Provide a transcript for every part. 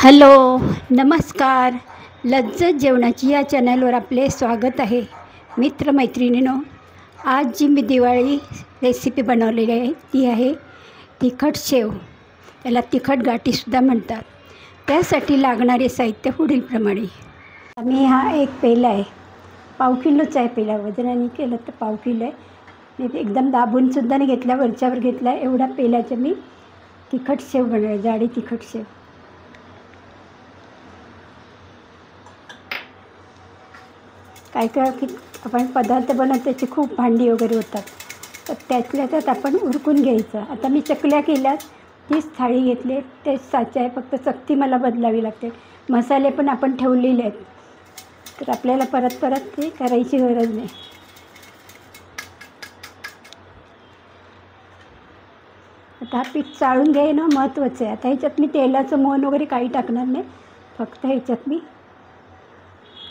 Hello, नमस्कार. लज्जत जेवणाची या चॅनलवर आपले स्वागत आहे. मित्रमैत्रिणींनो, आज जी मी दिवाळी रेसिपी बनवलेली आहे ती आहे तिखट शेव. त्याला तिखट गाठीसुद्धा म्हणतात. त्यासाठी लागणारे साहित्य पुढीलप्रमाणे. मी हा एक पेला आहे, पाव किलोचा आहे. पेला वजनाने केलं तर पाव किलो आहे. मी एकदम दाबूनसुद्धा नाही घेतला, वरच्यावर घेतला. एवढा पेल्याचं मी तिखट शेव बनवलं, जाडी तिखट शेव. काय काय की आपण पदार्थ बनवतो त्याची खूप भांडी वगैरे होतात, तर त्यातल्या त्यात आपण उरकून घ्यायचं. आता मी चकल्या केल्या, तीच थाळी घेतली, तेच साचा आहे, फक्त चकती मला बदलावी लागते. मसाले पण आपण ठेवलेले आहेत, तर आपल्याला परत परत ते करायची गरज नाही. आता हा पीठ चाळून घेणं महत्त्वाचं आहे. आता ह्याच्यात मी तेलाचं मोहन वगैरे काही टाकणार नाही, फक्त ह्याच्यात मी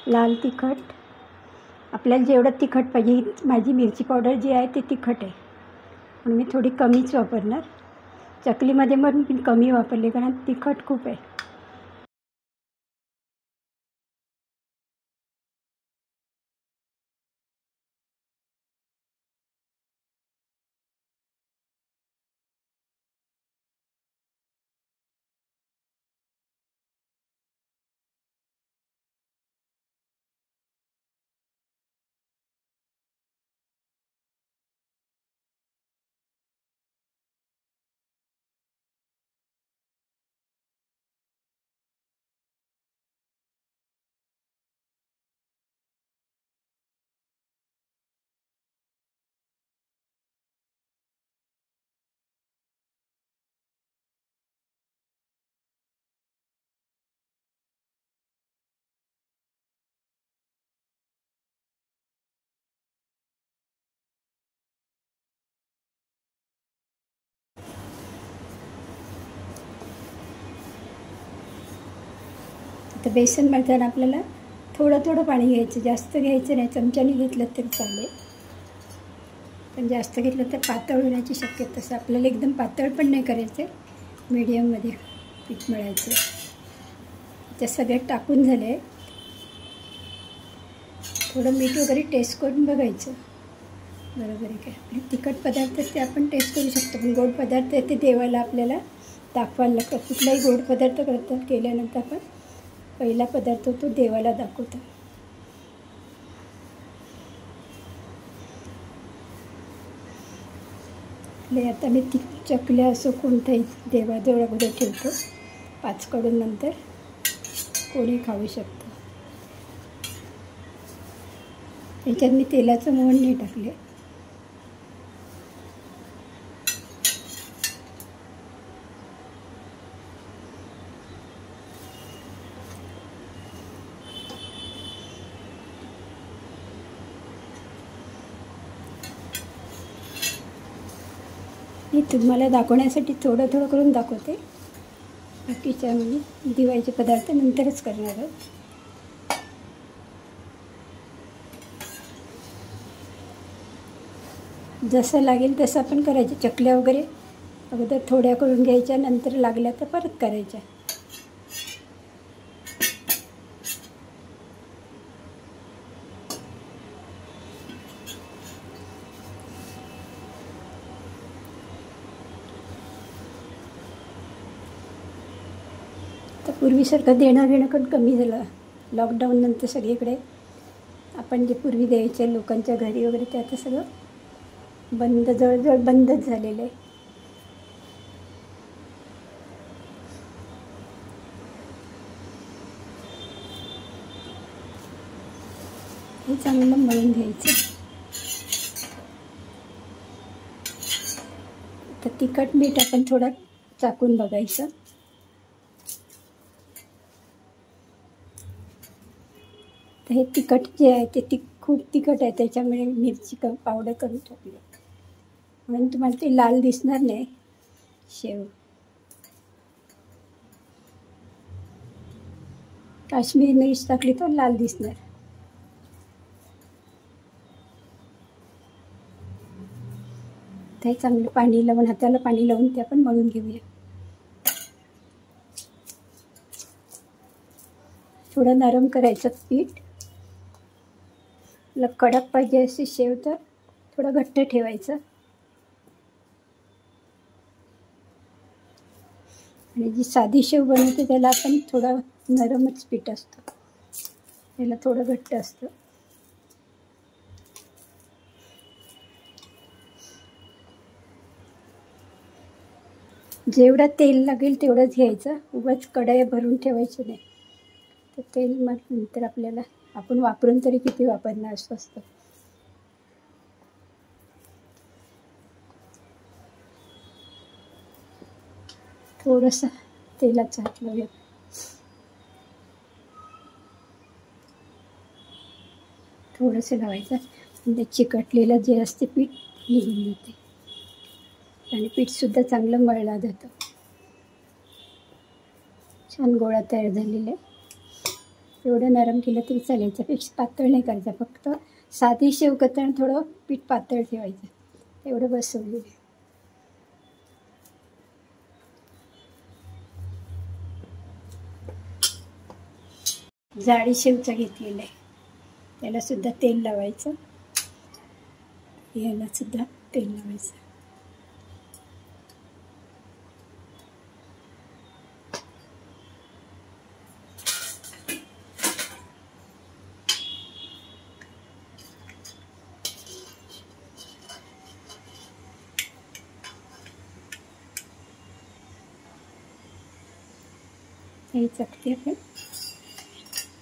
लाल तिखट, आपल्याला जेवढं तिखट पाहिजे, माझी मिरची पावडर जी आहे ती तिखट आहे म्हणून मी थोडी कमीच वापरणार. चकलीमध्ये मग मी कमी वापरली कारण तिखट खूप आहे. आता बेसन मळताना आपल्याला थोडं थोडं पाणी घ्यायचं, जास्त घ्यायचं नाही. चमच्याने घेतलं तरी चालेल, पण जास्त घेतलं तर पातळ होण्याची शक्यता. तसं आपल्याला एकदम पातळ पण नाही करायचं, मीडियममध्ये पीठ मळायचं. त्या सगळ्यात टाकून झाले, थोडं मीठ वगैरे टेस्ट करून बघायचं बरोबर आहे काय. आणि तिखट पदार्थ ते आपण टेस्ट करू शकतो, पण गोड पदार्थ ते देवाला आपल्याला दाखवायला लागतं. कुठलाही गोड पदार्थ केल्यानंतर आपण पहिला पदार्थ तो देवाला दाखवतो. आता मी चकल्या असो कोणत्याही देवाजवळ अगोदर ठेवतो, 5 कडून नंतर कोणी खाऊ शकतो. याच्यात मी तेलाचं मोहन नाही टाकले. मी तुम्हाला दाखवण्यासाठी थोडं थोडं करून दाखवते. बाकीच्या म्हणजे दिवाळीचे पदार्थ नंतरच करणार आहोत. जसं लागेल तसं आपण करायचं. चकल्या वगैरे अगोदर थोड्या करून घ्यायच्या, नंतर लागल्या तर परत करायच्या. तर पूर्वीसारखं देणं घेणं पण कमी झालं. लॉकडाऊननंतर सगळीकडे आपण जे पूर्वी द्यायचे लोकांच्या घरी वगैरे, ते आता सगळं बंद, जवळजवळ बंदच झालेलं आहे. हे चांगलं मळून घ्यायचं. तर तिखट मीठ आपण थोडं चाकून बघायचं. तर हे तिखट जे आहे ते खूप तिखट आहे, त्याच्यामुळे मिरची पावडर करून टाकली म्हणून तुम्हाला ते लाल दिसणार नाही शेव. काश्मीरी मिरच टाकली तर लाल दिसणार. ते चांगलं पाणी लावून, हाताला पाणी लावून ते आपण मळून घेऊया. थोडं नरम करायचं पीठ. तुला कडक पाहिजे अशी शेव तर थोडं घट्ट ठेवायचं. आणि जी साधी शेव बनवते त्याला आपण थोडं नरमच पीठ असतं, त्याला थोडं घट्ट असतं. जेवढं तेल लागेल तेवढंच घ्यायचं, उगाच कढई भरून ठेवायची नाही. तर तेल मग नंतर आपल्याला आपण वापरून तरी किती वापरणार असं असतं. थोडंसं तेलाचं हात लावूया. थोडंसं लावायचं म्हणजे चिकटलेलं जे असते पीठ निघून जाते आणि पीठसुद्धा चांगलं मळलं जातं. छान गोळा तयार झालेला आहे. एवढं नरम केलं तरी चालेल, त्यापेक्षा पातळ नाही करायचं. फक्त साधी शेव करताना थोडं पीठ पातळ ठेवायचं, एवढं बसवलेलं आहे. जाडी शेवचं घेतलेलं आहे, त्याला सुद्धा तेल लावायचं. याला सुद्धा तेल लावायचं. ही चकती आपण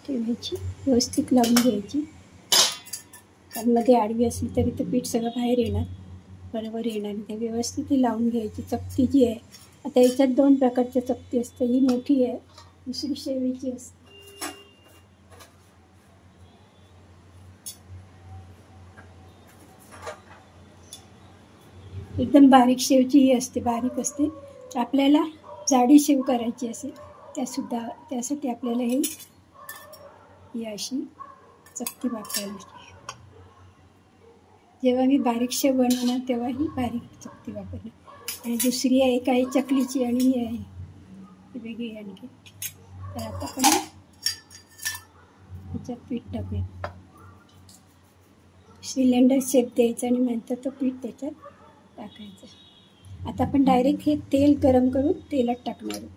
ठेवायची, व्यवस्थित लावून घ्यायची. कारण मध्ये आडवी असली तरी ते पीठ सगळं बाहेर येणार, बरोबर येणार. ते व्यवस्थित लावून घ्यायची. चकती जी आहे, आता याच्यात 2 प्रकारच्या चकती असते. ही मोठी आहे, दुसरी शेवीची असते. एकदम बारीक शेवची ही असते, बारीक असते. तर आपल्याला जाडी शेव करायची असेल त्यासाठी आपल्याला ही अशी चकती वापरायची. जेव्हा मी बारीक शेव बनवणार तेव्हा ही बारीक चकती वापरणार. आणि दुसरी आहे काही चकलीची आणि ही आहे ही वेगळी आणखी. तर आता आपण ह्याच्यात पीठ टाकूया. सिलेंडर शेप द्यायचा आणि नंतर तो पीठ त्याच्यात टाकायचं. आता आपण डायरेक्ट हे तेल गरम करून तेलात टाकणार आहोत.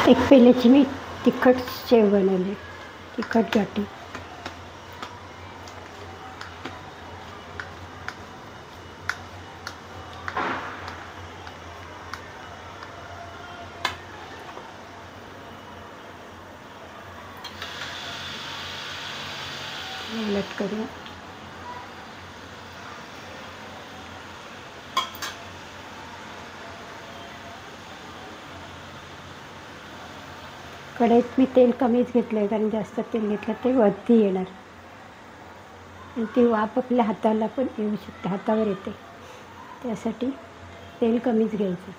एक पेल्याची मी तिखट शेव बनवली, तिखट गाठी. उलट करूया. कढईत मी तेल कमीच घेतलं आहे, कारण जास्त तेल घेतलं ते वरती येणार आणि ती वाफ आपल्या हाताला पण येऊ शकते, हातावर येते. त्यासाठी तेल कमीच घ्यायचं.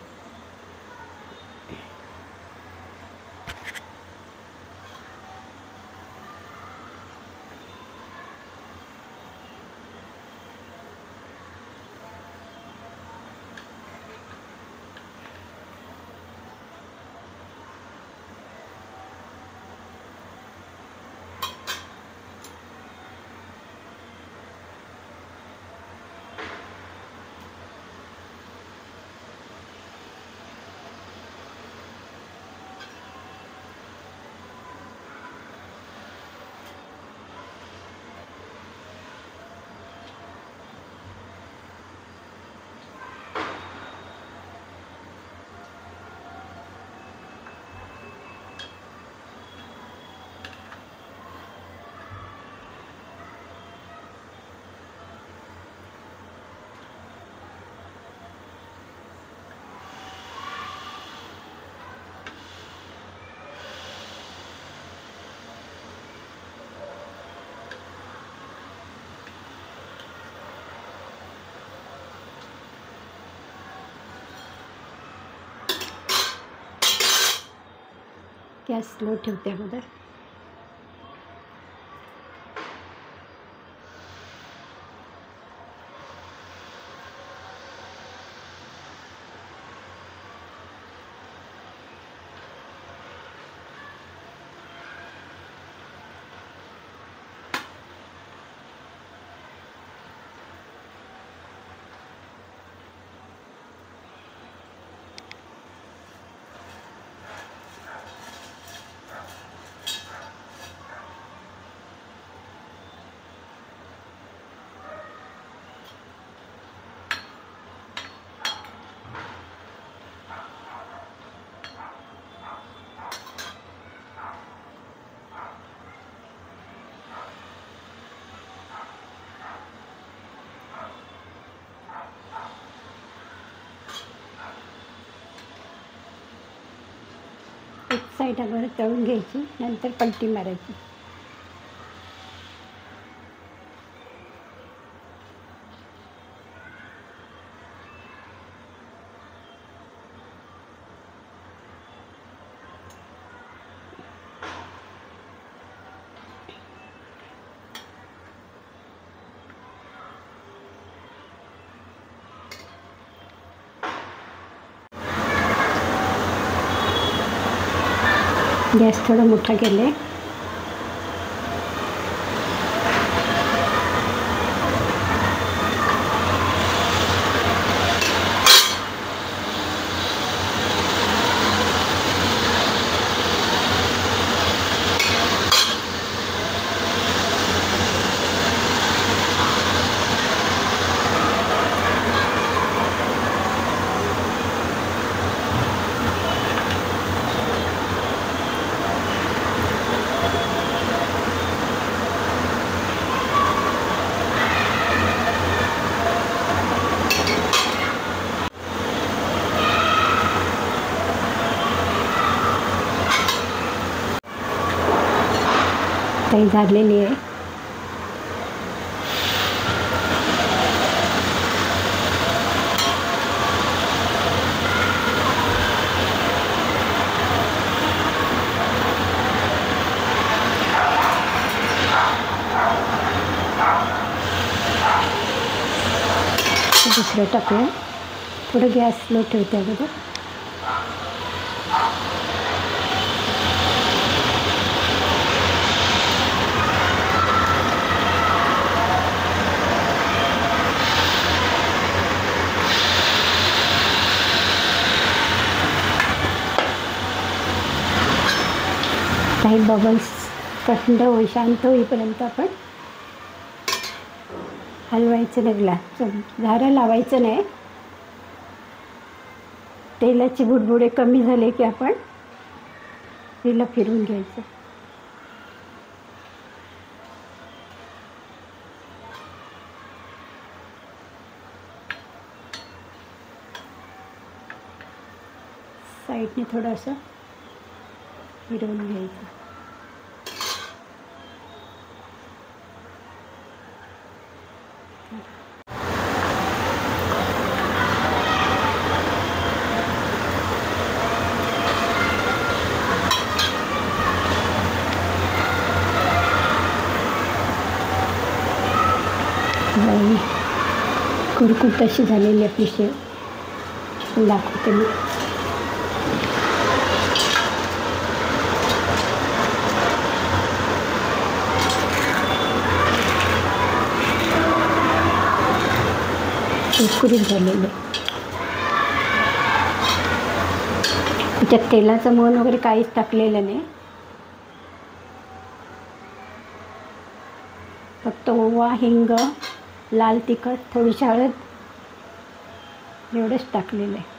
गॅस स्लो ठेवते अगोदर. एक साईड अगोदर तळून घ्यायची, नंतर पलटी मारायची. गॅस थोडा मोठा केले. काही झालेली आहे. दुसरं टाकूया. थोडं गॅस स्लो ठेवते अगोदर. काही बबल्स थंड शांत होईपर्यंत आपण हलवायचं नाही. ग्लास झारा लावायचं नाही. तेलाची बुडबुडे कमी झाले की आपण तिला फिरवून घ्यायचं. साईडने थोडंसं फिरवून घ्यायचं. कुरकुर तशी झालेली आपली शेव दाखवते मी. कुरकुरीत झालेले. त्याच्यात तेलाचं मोहन वगैरे काहीच टाकलेलं नाही. फक्त ओवा, हिंग, लाल तिखट, थोडीशी हळद एवढंच टाकलेलं आहे.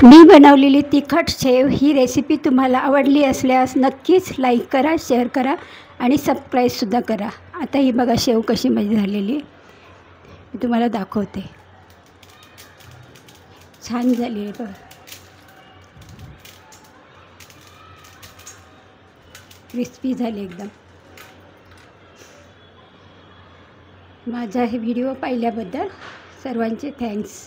मी बनवलेली तिखट शेव ही रेसिपी तुम्हाला आवडली असल्यास नक्कीच लाईक करा, शेअर करा आणि सबस्क्राईबसुद्धा करा. आता ही बघा शेव कशी माझी झालेली मी तुम्हाला दाखवते. छान झाली आहे बघा. क्रिस्पी झाली एकदम. माझा हे व्हिडिओ पाहिल्याबद्दल सर्वांचे थँक्स.